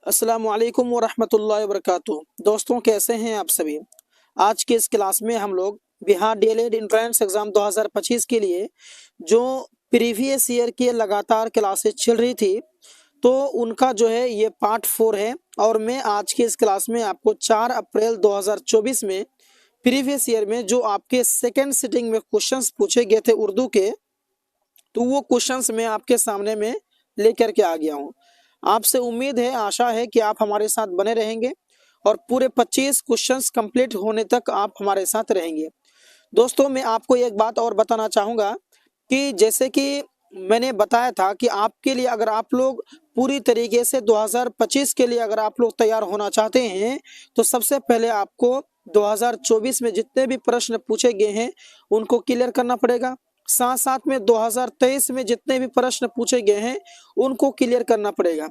अस्सलामुअलैकुम वरहमतुल्लाहि वबरकातुहू। दोस्तों, कैसे हैं आप सभी। आज के इस क्लास में हम लोग बिहार डीएलएड एंट्रेंस एग्जाम 2025 के लिए जो प्रीवियस ईयर की लगातार क्लासेस चल रही थी तो उनका जो है ये पार्ट 4 है। और मैं आज के इस क्लास में आपको 4 अप्रैल 2024 में प्रीवियस ईयर में जो आपके सेकेंड सिटिंग में क्वेश्चंस पूछे गए थे उर्दू के, तो वो क्वेश्चंस मैं आपके सामने में लेकर के आ गया हूँ। आपसे उम्मीद है, आशा है कि आप हमारे साथ बने रहेंगे और पूरे 25 क्वेश्चंस कंप्लीट होने तक आप हमारे साथ रहेंगे। दोस्तों, मैं आपको एक बात और बताना चाहूँगा कि जैसे कि मैंने बताया था कि आपके लिए अगर आप लोग पूरी तरीके से 2025 के लिए अगर आप लोग तैयार होना चाहते हैं तो सबसे पहले आपको 2024 में जितने भी प्रश्न पूछे गए हैं उनको क्लियर करना पड़ेगा। साथ साथ में 2023 में जितने भी प्रश्न पूछे गए हैं उनको क्लियर करना पड़ेगा।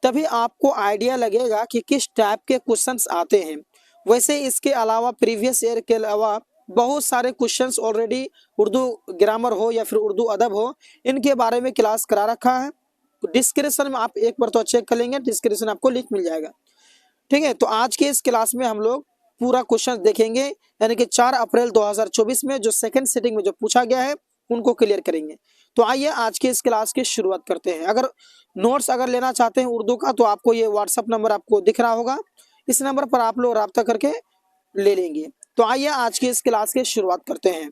तभी आपको आइडिया लगेगा कि किस टाइप के क्वेश्चंस आते हैं। वैसे इसके अलावा प्रीवियस ईयर के अलावा बहुत सारे क्वेश्चंस ऑलरेडी उर्दू ग्रामर हो या फिर उर्दू अदब हो, इनके बारे में क्लास करा रखा है। डिस्क्रिप्शन में आप एक बार तो चेक कर लेंगे, डिस्क्रिप्शन आपको लिंक मिल जाएगा। ठीक है, तो आज के इस क्लास में हम लोग पूरा क्वेश्चन देखेंगे, यानी कि 4 अप्रैल 2024 में जो सेकंड सिटिंग में जो पूछा गया है उनको क्लियर करेंगे। तो आइए आज के इस क्लास की शुरुआत करते हैं। अगर नोट्स अगर लेना चाहते हैं उर्दू का तो आपको ये व्हाट्सअप नंबर आपको दिख रहा होगा, इस नंबर पर आप लोग रब्ता करके ले लेंगे। तो आइए आज की इस क्लास की शुरुआत करते हैं।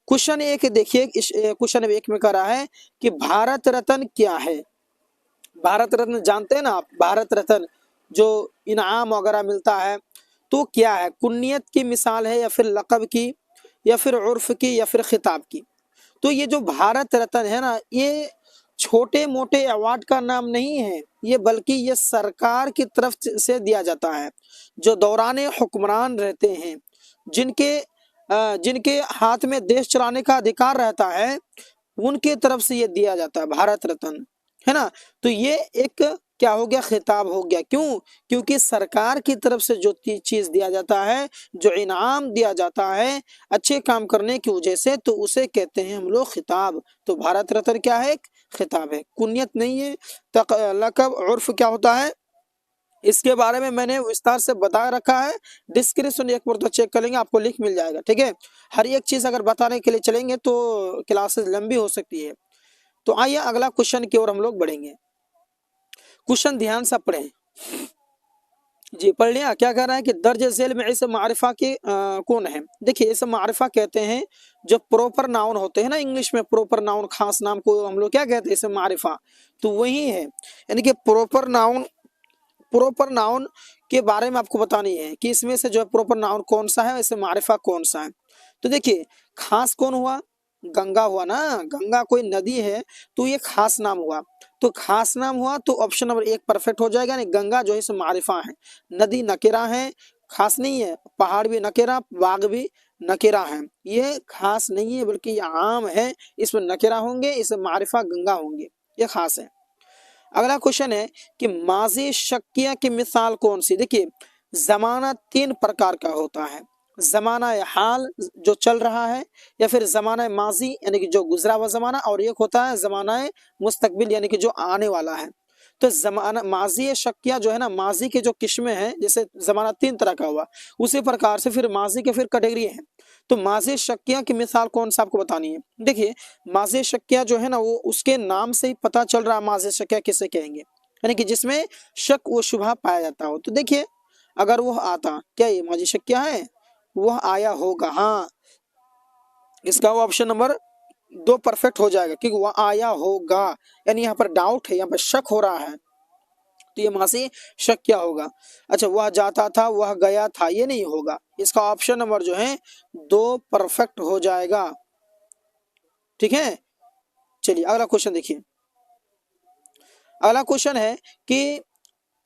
क्वेश्चन एक देखिए, क्वेश्चन एक में कह रहा है कि भारत रत्न क्या है। भारत रत्न जानते हैं ना आप, भारत रत्न जो इनाम वगैरह मिलता है तो क्या है, कुन्नियत की मिसाल है या फिर लक़ब की या फिर उर्फ की या फिर खिताब की। तो ये जो भारत रत्न है ना, ये छोटे मोटे अवार्ड का नाम नहीं है ये, बल्कि ये सरकार की तरफ से दिया जाता है। जो दौरान हुक्मरान रहते हैं, जिनके हाथ में देश चलाने का अधिकार रहता है, उनके तरफ से ये दिया जाता है भारत रत्न, है ना। तो ये एक क्या हो गया, खिताब हो गया। क्यों? क्योंकि सरकार की तरफ से जो चीज दिया जाता है, जो इनाम दिया जाता है अच्छे काम करने की वजह से, तो उसे कहते हैं हम लोग खिताब। तो भारत रत्न क्या है, एक खिताब है, कुनियत नहीं है। लक़ब उर्फ क्या होता है, इसके बारे में मैंने विस्तार से बता रखा है। डिस्क्रिप्शन एक बार तो चेक कर लेंगे, आपको लिंक मिल जाएगा। ठीक है, हर एक चीज अगर बताने के लिए चलेंगे तो क्लासेस लंबी हो सकती है। तो आइए अगला क्वेश्चन की ओर हम लोग बढ़ेंगे। क्वेश्चन ध्यान से पढ़ें जी। पढ़ लिया, क्या कह रहा है कि दर्ज झेल में इस मारिफा के कौन है। देखिए, इस मारिफा कहते हैं जो प्रॉपर नाउन होते हैं ना, इंग्लिश में प्रॉपर नाउन, खास नाम को हम लोग क्या कहते हैं, इसे मारिफा। तो वही है, यानी कि प्रॉपर नाउन के बारे में आपको बतानी है कि इसमें से जो है प्रॉपर नाउन कौन सा है, इसे मारिफा कौन सा है। तो देखिए, खास कौन हुआ, गंगा हुआ ना। गंगा कोई नदी है तो ये खास नाम हुआ। तो खास नाम हुआ तो ऑप्शन नंबर 1 परफेक्ट हो जाएगा। नहीं, गंगा जो है इसे मारिफा है, नदी नकेरा है, खास नहीं है। पहाड़ भी नकेरा, बाग भी नकेरा है, ये खास नहीं है बल्कि ये आम है, इसमें नकेरा होंगे, इसे मारिफा गंगा होंगे, ये खास है। अगला क्वेश्चन है कि माजी शक्किया की मिसाल कौन सी। देखिए, जमाना 3 प्रकार का होता है। जमाना हाल जो चल रहा है, या फिर जमाना माजी यानी कि जो गुजरा हुआ जमाना, और एक होता है जमाना मुस्तकबिल यानी कि जो आने वाला है। तो जमाना माजी शक्किया जो है ना, माजी के जो किस्में हैं, जैसे जमाना 3 तरह का हुआ, उसी प्रकार से फिर माजी के फिर कैटेगरी है। तो माजी शक्किया की मिसाल कौन सा आपको बतानी है। देखिए, माजी शक्किया जो है ना, वो उसके नाम से ही पता चल रहा है माजी शक्किया किसे कहेंगे, यानी कि जिसमें शक व शुबहा पाया जाता हो। तो देखिए, अगर वह आता, क्या ये माजी शक्किया है, वह आया होगा, हाँ, इसका वो ऑप्शन नंबर 2 परफेक्ट हो जाएगा, क्योंकि वह आया होगा यानी यहाँ पर डाउट है, यहाँ पर शक हो रहा है, तो ये मासी शक क्या होगा। अच्छा, वह जाता था, वह गया था, ये नहीं होगा। इसका ऑप्शन नंबर जो है 2 परफेक्ट हो जाएगा। ठीक है, चलिए अगला क्वेश्चन देखिए। अगला क्वेश्चन है कि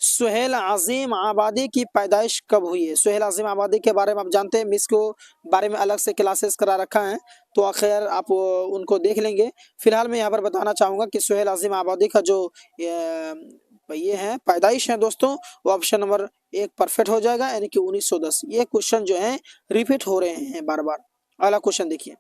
सुहेल आजिम आबादी की पैदाइश कब हुई है। सुहेल आजिम आबादी के बारे में आप जानते हैं, मिस को बारे में अलग से क्लासेस करा रखा है, तो आखिर आप उनको देख लेंगे। फिलहाल मैं यहाँ पर बताना चाहूँगा कि सुहेल आजिम आबादी का जो ये है पैदाइश है दोस्तों, वो ऑप्शन नंबर 1 परफेक्ट हो जाएगा, यानी कि 1910। ये क्वेश्चन जो है रिपीट हो रहे हैं बार बार। अगला क्वेश्चन देखिए।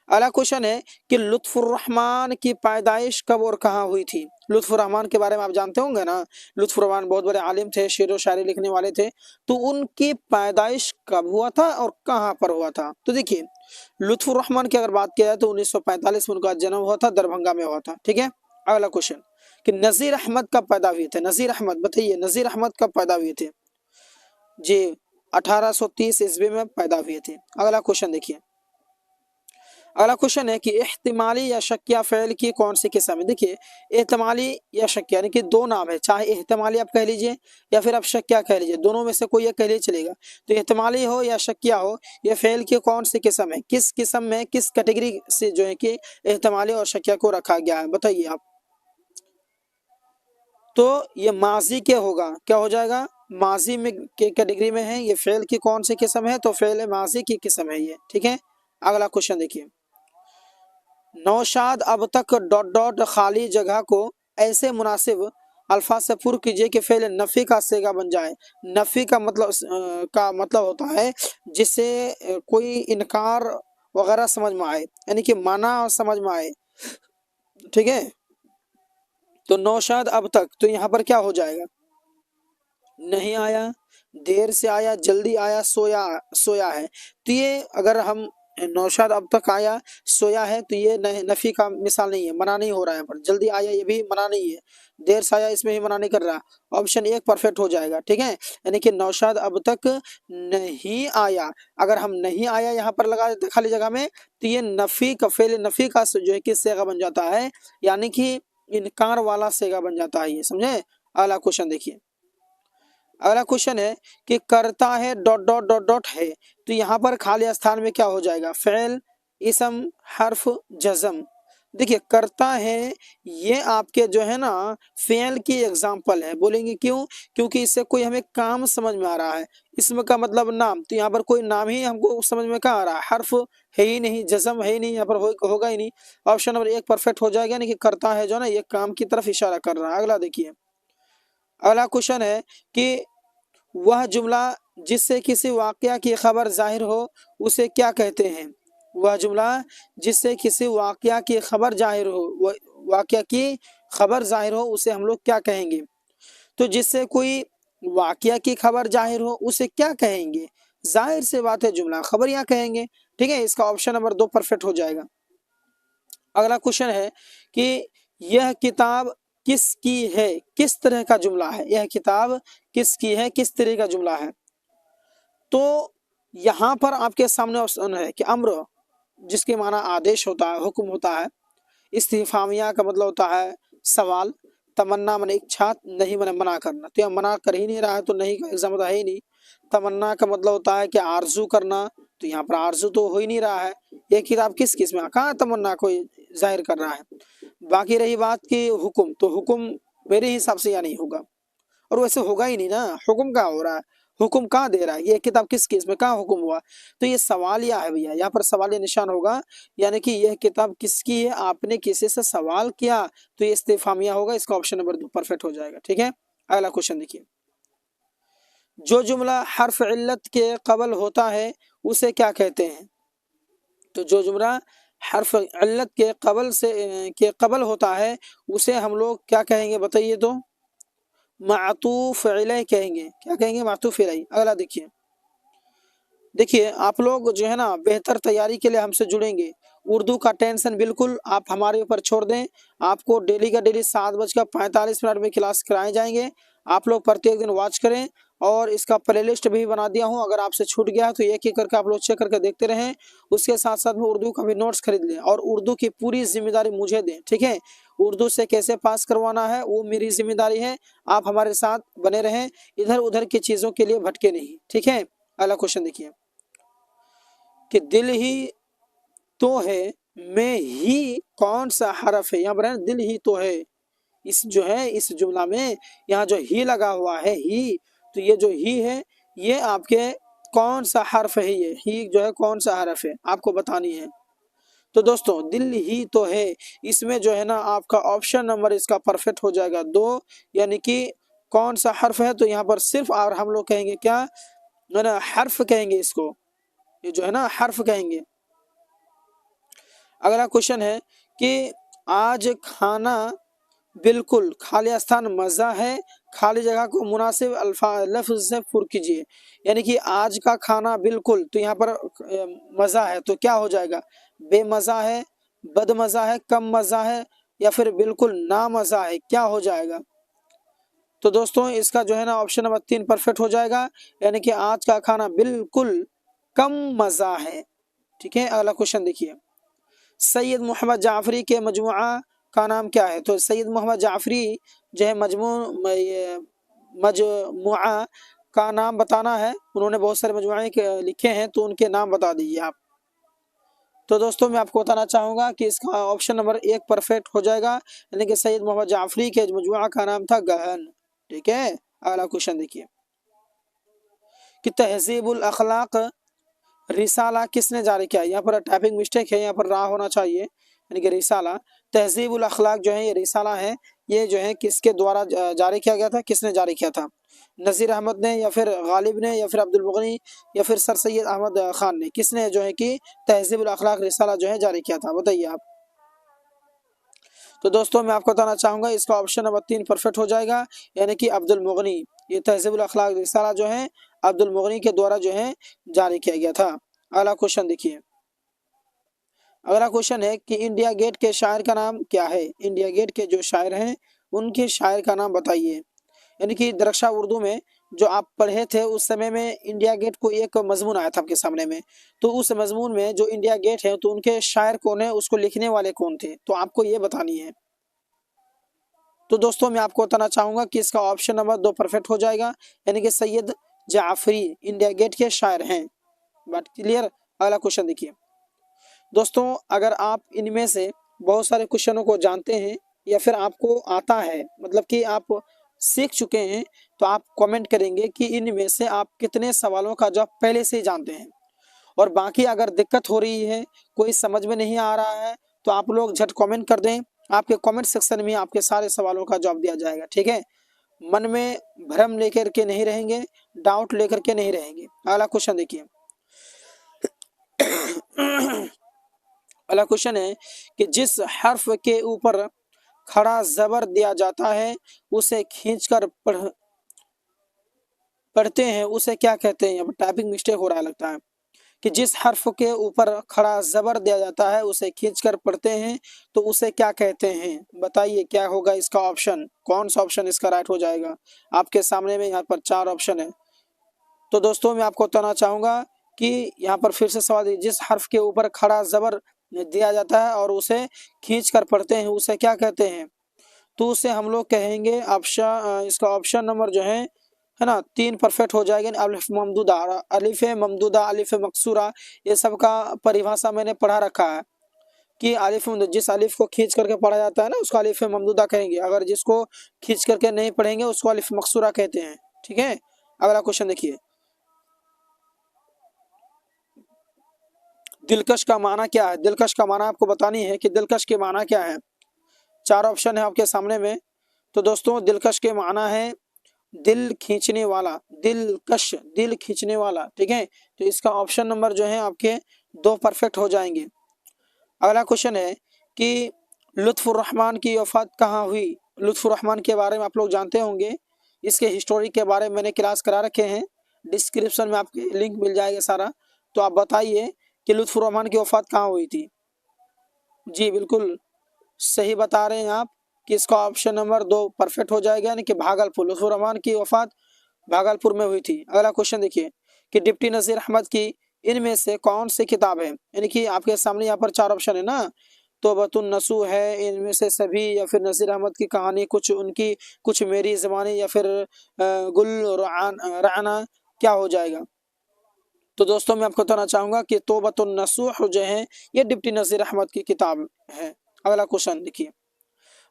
अगला क्वेश्चन है कि लुत्फुर्रहमान की पैदाइश कब और कहाँ हुई थी। लुत्फुर्रहमान के बारे में आप जानते होंगे ना, लुत्फुर्रहमान बहुत बड़े आलिम थे, शेर व शायरी लिखने वाले थे। तो उनकी पैदाइश कब हुआ था और कहाँ पर हुआ था। तो देखिए लुत्फुर्रहमान की अगर बात किया जाए तो 1945 में उनका जन्म हुआ था, दरभंगा में हुआ था। ठीक है। अगला क्वेश्चन कि नजीर अहमद कब पैदा हुए थे। नजीर अहमद बताइए, नजीर अहमद कब पैदा हुए थे। जी 1830 ईस्वी में पैदा हुए थे। अगला क्वेश्चन देखिए, अगला क्वेश्चन है कि एहतिमाली या शक्या फ़ेल की कौन सी किस्म है। देखिए एहतिमाली या शक्या यानी कि दो नाम है, चाहे एहतिमाली आप कह लीजिए या फिर आप शक्या कह लीजिए, दोनों में से कोई एक कह लीजिए चलेगा। तो एहतिमाली हो या शक्या हो, ये फ़ेल की कौन सी किस्म है, किस किस्म में किस कैटेगरी से जो है कि एहतिमाली और शक्या को रखा गया है, बताइए आप। तो ये माजी के होगा, क्या हो जाएगा, माजी में के कैटेगरी में है। ये फ़ेल की कौन सी किस्म है, तो फ़ेल माजी की किस्म है ये। ठीक है। अगला क्वेश्चन देखिए, नौशाद अब तक डॉट डॉट खाली जगह को ऐसे मुनासिब अल्फाज से पूर्ण कीजिए कि फेल नफी का सेगा बन जाए। नफी का मतलब होता है जिससे कोई इनकार वगैरह समझ में आए, यानी कि माना समझ में आए। ठीक है। तो नौशाद अब तक, तो यहाँ पर क्या हो जाएगा, नहीं आया, देर से आया, जल्दी आया, सोया सोया है। तो ये अगर हम नौशाद अब तक आया, सोया है, तो ये नफी का मिसाल नहीं है, मना नहीं हो रहा है। पर जल्दी आया ये भी मना नहीं है, देर से आया इसमें भी मना नहीं कर रहा। ऑप्शन एक परफेक्ट हो जाएगा। ठीक है। यानी कि नौशाद अब तक नहीं आया, अगर हम नहीं आया यहाँ पर लगा देते खाली जगह में, तो ये नफी का फेल नफी का जो है कि सेगा बन जाता है, यानी कि इनकार वाला सेगा बन जाता है ये, समझे। अगला क्वेश्चन देखिए, अगला क्वेश्चन है कि करता है डॉट डॉट डॉट डॉट है, तो यहाँ पर खाली स्थान में क्या हो जाएगा, फेल, इसम, हर्फ, जज़म। देखिए करता है ये आपके जो है ना फेल की एग्जाम्पल है। बोलेंगे क्यों, क्योंकि इससे कोई हमें काम समझ में आ रहा है। इसमें का मतलब नाम, तो यहाँ पर कोई नाम ही हमको समझ में कहाँ आ रहा है, हर्फ है ही नहीं, जज़म है ही नहीं, यहाँ पर होगा ही नहीं। ऑप्शन नंबर एक परफेक्ट हो जाएगा, यानी कि करता है जो ना ये काम की तरफ इशारा कर रहा है। अगला देखिए, अगला क्वेश्चन है कि वह जुमला जिससे किसी वाकया की खबर जाहिर हो उसे क्या कहते हैं। वह जुमला जिससे किसी वाकया की खबर जाहिर हो, वाकया की खबर जाहिर हो उसे हम लोग क्या कहेंगे। तो जिससे कोई वाकया की खबर जाहिर हो उसे क्या कहेंगे, जाहिर से बात है जुमला खबरियां कहेंगे। ठीक है। इसका ऑप्शन नंबर दो परफेक्ट हो जाएगा। अगला क्वेश्चन है कि यह किताब किसकी है, किस तरह का जुमला है, यह किताब किसकी है, किस तरह का जुमला है। तो यहाँ पर आपके सामने ऑप्शन है कि अम्र जिसके माना आदेश होता है, हुक्म होता है। इस्तिफामिया का मतलब होता है सवाल। तमन्ना मन इच्छा, नहीं मन मना करना, तो यह मना कर ही नहीं रहा है, तो नहीं का एग्जाम है ही नहीं। तमन्ना का मतलब होता है कि आरजू करना, तो यहाँ पर आरजू तो हो ही नहीं रहा है। ये किताब किस किस में कहाँ तमन्ना को जाहिर कर रहा है। बाकी रही बात की हुक्म, तो हुक्म मेरे हिसाब से यहाँ नहीं होगा, और वैसे होगा ही नहीं ना, हुक्म कहाँ हो रहा है, हुक्म कहाँ दे रहा है, ये किताब किस केस में कहाँ हुक्म हुआ। तो ये सवालिया है भैया, यहाँ पर सवालिया निशान होगा, यानी कि यह किताब किसकी है, आपने किसी से सवाल किया, तो ये इस्तिफामिया होगा। इसका ऑप्शन नंबर दो परफेक्ट हो जाएगा। ठीक है। अगला क्वेश्चन देखिए, जो जुमला हर्फ इल्लत के कबल होता है उसे क्या कहते हैं। तो जो जुमला हर्फ इल्लत के कबल होता है उसे हम लोग क्या कहेंगे, बताइए। तो मातूफ अलैह कहेंगे, क्या कहेंगे, मातूफ अलैह। अगला देखिए, देखिए आप लोग जो है ना बेहतर तैयारी के लिए हमसे जुड़ेंगे। उर्दू का टेंशन बिल्कुल आप हमारे ऊपर छोड़ दें। आपको डेली का डेली 7:45 में क्लास कराए जाएंगे। आप लोग प्रत्येक दिन वॉच करें, और इसका प्लेलिस्ट भी बना दिया हूँ, अगर आपसे छूट गया तो एक एक करके आप लोग चेक करके देखते रहें। उसके साथ साथ में उर्दू का भी नोट्स खरीद लें, और उर्दू की पूरी जिम्मेदारी मुझे दें। ठीक है। उर्दू से कैसे पास करवाना है वो मेरी जिम्मेदारी है। आप हमारे साथ बने रहें, इधर उधर की चीज़ों के लिए भटके नहीं। ठीक है। अगला क्वेश्चन देखिए कि दिल ही तो है में ही कौन सा हरफ है। यहाँ पर है दिल ही तो है, इस जो है इस जुमला में यहाँ जो ही लगा हुआ है ही, तो ये जो ही है ये आपके कौन सा हर्फ है, ये ही जो है कौन सा हरफ है आपको बतानी है। तो दोस्तों दिल ही तो है, इसमें जो है ना आपका ऑप्शन नंबर इसका परफेक्ट हो जाएगा दो, यानी कि कौन सा हर्फ है, तो यहाँ पर सिर्फ और हम लोग कहेंगे क्या, ना हर्फ कहेंगे इसको, ये जो है ना हर्फ कहेंगे। अगला क्वेश्चन है कि आज खाना बिल्कुल खाली स्थान मजा है, खाली जगह को मुनासिब लफ्ज से पुर कीजिए। यानी कि आज का खाना बिल्कुल, तो यहाँ पर मजा है तो क्या हो जाएगा, बेमजा है, बदमजा है, कम मजा है, या फिर बिल्कुल ना मजा है, क्या हो जाएगा। तो दोस्तों इसका जो है ना ऑप्शन नंबर 3 परफेक्ट हो जाएगा, यानी कि आज का खाना बिल्कुल कम मजा है। ठीक है, अगला क्वेश्चन देखिए, सैयद मोहम्मद जाफरी के मजमुआ का नाम क्या है। तो सैयद मोहम्मद जाफरी जो है मजमुआ का नाम बताना है, उन्होंने बहुत सारे मजमुए लिखे हैं, तो उनके नाम बता दीजिए आप। तो दोस्तों मैं आपको बताना चाहूंगा कि इसका ऑप्शन नंबर 1 परफेक्ट हो जाएगा, यानी कि सैयद मोहम्मद जाफरी के मजमुआ का नाम था गहन। ठीक है, अगला क्वेश्चन देखिए कि तहजीबुल अखलाक रिसाला किसने जारी किया। यहाँ पर टाइपिंग मिस्टेक है, यहाँ पर रा होना चाहिए, यानी कि रिसाला। तहजीबुल अखलाक जो है ये रिसाला है, ये जो है किसके द्वारा जारी किया गया था, किसने जारी किया था, नज़ीर अहमद ने, या फिर गालिब ने, या फिर अब्दुल मुगनी, या फिर सर सैयद अहमद खान ने, किसने जो है कि तहजीबुल अखलाक रिसाला जो है जारी किया था, बताइए आप। तो दोस्तों मैं आपको बताना चाहूंगा इसका ऑप्शन नंबर 3 परफेक्ट हो जाएगा, यानी कि अब्दुल मुगनी। ये तहजीबुल अखलाक रिसाला जो है अब्दुल मुगनी के द्वारा जो है जारी किया गया था। अगला क्वेश्चन देखिए, अगला क्वेश्चन है कि इंडिया गेट के शायर का नाम क्या है। इंडिया गेट के जो शायर हैं उनके शायर का नाम बताइए। यानी कि दरक्षा उर्दू में जो आप पढ़े थे उस समय में इंडिया गेट को एक मजमून आया था आपके सामने में, तो उस मजमून में जो इंडिया गेट है तो उनके शायर कौन है, उसको लिखने वाले कौन थे, तो आपको ये बतानी है। तो दोस्तों मैं आपको बताना चाहूंगा कि इसका ऑप्शन नंबर 2 परफेक्ट हो जाएगा, यानी कि सैयद जाफरी इंडिया गेट के शायर हैं। बात क्लियर। अगला क्वेश्चन देखिए दोस्तों, अगर आप इनमें से बहुत सारे क्वेश्चनों को जानते हैं या फिर आपको आता है, मतलब कि आप सीख चुके हैं, तो आप कमेंट करेंगे कि इनमें से आप कितने सवालों का जवाब पहले से ही जानते हैं। और बाकी अगर दिक्कत हो रही है, कोई समझ में नहीं आ रहा है, तो आप लोग झट कमेंट कर दें, आपके कमेंट सेक्शन में आपके सारे सवालों का जवाब दिया जाएगा। ठीक है, मन में भ्रम लेकर के नहीं रहेंगे, डाउट लेकर के नहीं रहेंगे। अगला क्वेश्चन देखिए अगला क्वेश्चन है कि जिस हर्फ के ऊपर खड़ा जबर दिया जाता है उसे खींचकर पढ़ते हैं, उसे क्या कहते हैं। यहाँ पर टाइपिंग मिस्टेक हो रहा है लगता है, कि जिस हर्फ के ऊपर खड़ा जबर दिया जाता है उसे खींचकर पढ़ते हैं तो उसे क्या कहते हैं, बताइए क्या होगा इसका ऑप्शन, कौन सा ऑप्शन इसका राइट हो जाएगा। आपके सामने में यहाँ पर 4 ऑप्शन है। तो दोस्तों मैं आपको बताना चाहूंगा कि यहाँ पर फिर से सवाल, जिस हर्फ के ऊपर खड़ा जबर दिया जाता है और उसे खींच कर पढ़ते हैं उसे क्या कहते हैं, तो उसे हम लोग कहेंगे ऑप्शन, इसका ऑप्शन नंबर जो है ना 3 परफेक्ट हो जाएगा। अलिफ ममदूदा, अलिफ ममदूदा, अलिफ मकसूरा, ये सब का परिभाषा मैंने पढ़ा रखा है कि अलिफ जिस अलिफ को खींच करके पढ़ा जाता है ना उसको अलिफ ममदूदा कहेंगे, अगर जिसको खींच करके नहीं पढ़ेंगे उसको अलिफ मकसूरा कहते हैं। ठीक है, अगला क्वेश्चन देखिए, दिलकश का माना क्या है। दिलकश का माना आपको बतानी है कि दिलकश के माना क्या है। 4 ऑप्शन है आपके सामने में। तो दोस्तों दिलकश के माना है दिल खींचने वाला, दिलकश दिल खींचने वाला। ठीक है, तो इसका ऑप्शन नंबर जो है आपके 2 परफेक्ट हो जाएंगे। अगला क्वेश्चन है कि लुत्फुर रहमान की वफात कहाँ हुई। लुत्फुर रहमान के बारे में आप लोग जानते होंगे, इसके हिस्टोरी के बारे में मैंने क्लास करा रखे हैं, डिस्क्रिप्शन में आपके लिंक मिल जाएगा सारा। तो आप बताइए कि लुत्फुर रहमान की वफात कहाँ हुई थी। जी बिल्कुल सही बता रहे हैं आप कि इसका ऑप्शन नंबर 2 परफेक्ट हो जाएगा, यानी कि भागलपुर। लुत्फुर रहमान की वफात भागलपुर में हुई थी। अगला क्वेश्चन देखिए कि डिप्टी नज़ीर अहमद की इनमें से कौन सी किताब है, यानी कि आपके सामने यहाँ पर 4 ऑप्शन है ना, तो बतुन नसू है, इनमें से सभी, या फिर नज़ीर अहमद की कहानी, कुछ उनकी, कुछ मेरी ज़बानी, या फिर गुल राना, क्या हो जाएगा। तो दोस्तों मैं आपको बताना चाहूंगा कि तौबतुन नसूह जो है ये डिप्टी नज़ीर अहमद की किताब है। अगला क्वेश्चन देखिए,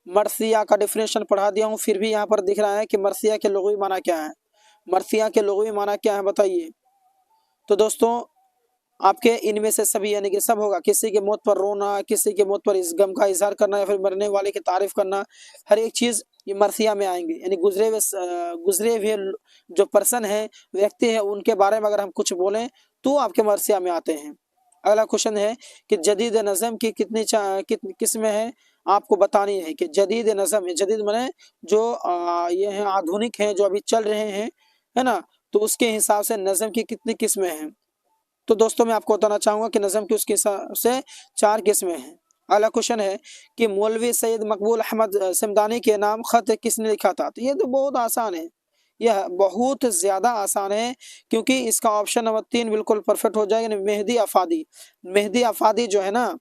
मरसिया का डेफिनेशन पढ़ा दिया हूँ, फिर भी यहाँ पर दिख रहा है कि मरसिया के लुग़वी माना क्या है। मरसिया के लुग़वी माना क्या है बताइए। तो दोस्तों आपके इनमें से सभी, यानी कि सब होगा, किसी के मौत पर रोना, किसी के मौत पर इस गम का इजहार करना, या फिर मरने वाले की तारीफ करना, हर एक चीज़ ये मरसिया में आएंगे। यानी गुजरे हुए जो पर्सन है, व्यक्ति है, उनके बारे में अगर हम कुछ बोलें तो आपके मरसिया में आते हैं। अगला क्वेश्चन है कि जदीद नज़म की कितनी किस्में हैं, आपको बतानी है कि जदीद नज़म है, जदीद माने जो ये है आधुनिक हैं, जो अभी चल रहे हैं, है ना, तो उसके हिसाब से नज़म की कितनी किस्में हैं। तो दोस्तों मैं आपको बताना चाहूंगा कि नज़म की उसके हिसाब से 4 किस्में हैं। अगला क्वेश्चन है कि मौलवी सैयद मकबूल अहमद समदानी के नाम खत किसने लिखा था। तो ये तो बहुत आसान है, यह बहुत ज्यादा आसान है, क्योंकि इसका ऑप्शन नंबर 3 बिल्कुल परफेक्ट हो जाएगा। मेहदी अफादी, मेहदी अफादी जो है ना,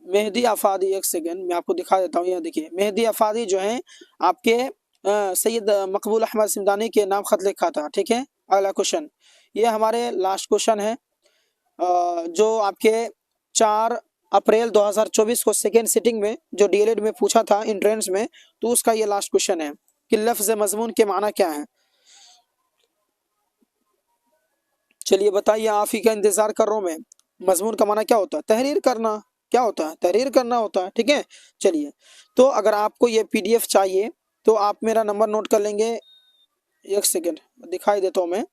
मेहदी अफादी, एक सेकेंड मैं आपको दिखा देता हूँ। यहाँ देखिए मेहदी अफादी जो है आपके सैयद मकबूल अहमद सिमदानी के नाम खत लिखा था। ठीक है, अगला क्वेश्चन, ये हमारे लास्ट क्वेश्चन है जो आपके 4 अप्रैल 2024 को सेकेंड सिटिंग में जो डीएलएड में पूछा था एंट्रेंस में, तो उसका ये लास्ट क्वेश्चन है कि लफ्ज मजमून के माना क्या है। चलिए बताइए, आप ही का इंतजार कर रहा हूं मैं। मजमून का माना क्या होता है? तहरीर करना। क्या होता है? तहरीर करना होता है। ठीक है, चलिए, तो अगर आपको ये पीडीएफ चाहिए तो आप मेरा नंबर नोट कर लेंगे। एक सेकेंड दिखाई देता हूँ मैं,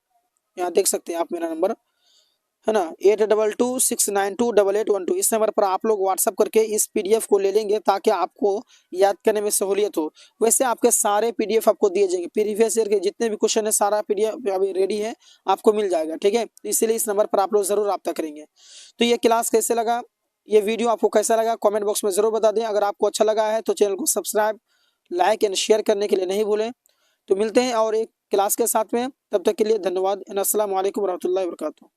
यहाँ देख सकते हैं आप मेरा नंबर, है ना, 8226928812। इस नंबर पर आप लोग व्हाट्सअप करके इस पीडीएफ को ले लेंगे ताकि आपको याद करने में सहूलियत हो। वैसे आपके सारे पीडीएफ आपको दिए जाएंगे, प्रीवियस ईयर के जितने भी क्वेश्चन है सारा पीडीएफ अभी रेडी है, आपको मिल जाएगा। ठीक है, इसीलिए इस नंबर पर आप लोग जरूर रब्ता करेंगे। तो ये क्लास कैसे लगा, ये वीडियो आपको कैसा लगा, कॉमेंट बॉक्स में जरूर बता दें। अगर आपको अच्छा लगा है तो चैनल को सब्सक्राइब, लाइक एंड शेयर करने के लिए नहीं भूलें। तो मिलते हैं और एक क्लास के साथ में, तब तक के लिए धन्यवाद। अस्सलाम वालेकुम रहमतुल्लाहि व बरकातुहू।